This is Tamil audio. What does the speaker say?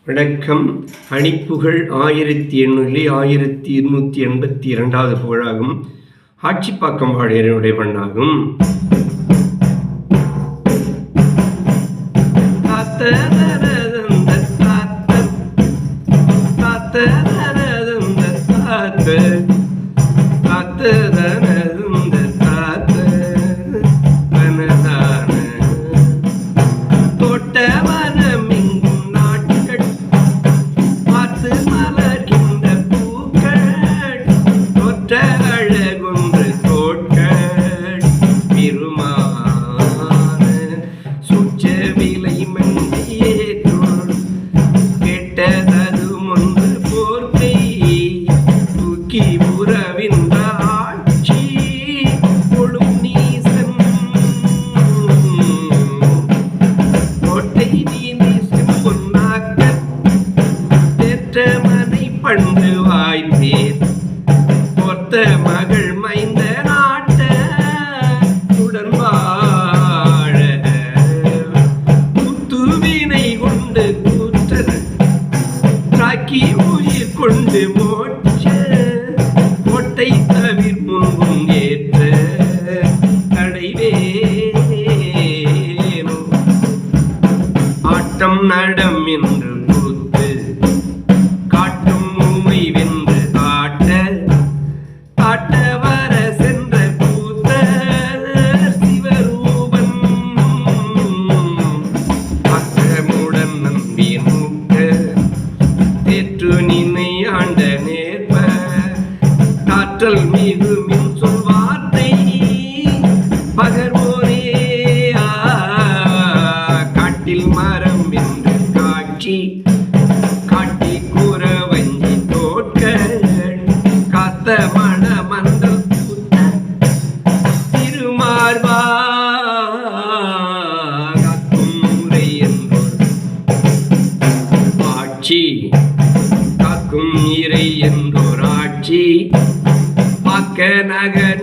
வணக்கம். அணிப்புகழ் 1882 புகழாகும். ஆட்சிப்பாக்கம் வாழையனுடைய பண்ணாகும். பண்டு வாய்ப்பேர் பொத்த மகள் மைந்த நாட்ட உடன் வாழ புத்துவினை கொண்டு கூற்றல் தாக்கி உயிர் கொண்டு மோட்ச கோட்டை தவிர் முன்பும் ஏற்ற அடைவேனோ ஆட்டம் நடம் என்று மீது மின் சொல் வார்த்தை பகர்வோரே காட்டில் மரம் என்று காட்சி காட்டி கூற வஞ்சி தோற்க காத்த மன மன்றல் திருமார்பா காக்கும் முறை என்போர் ஆட்சி காக்கும் இறை என்போர் ஆட்சி நகர்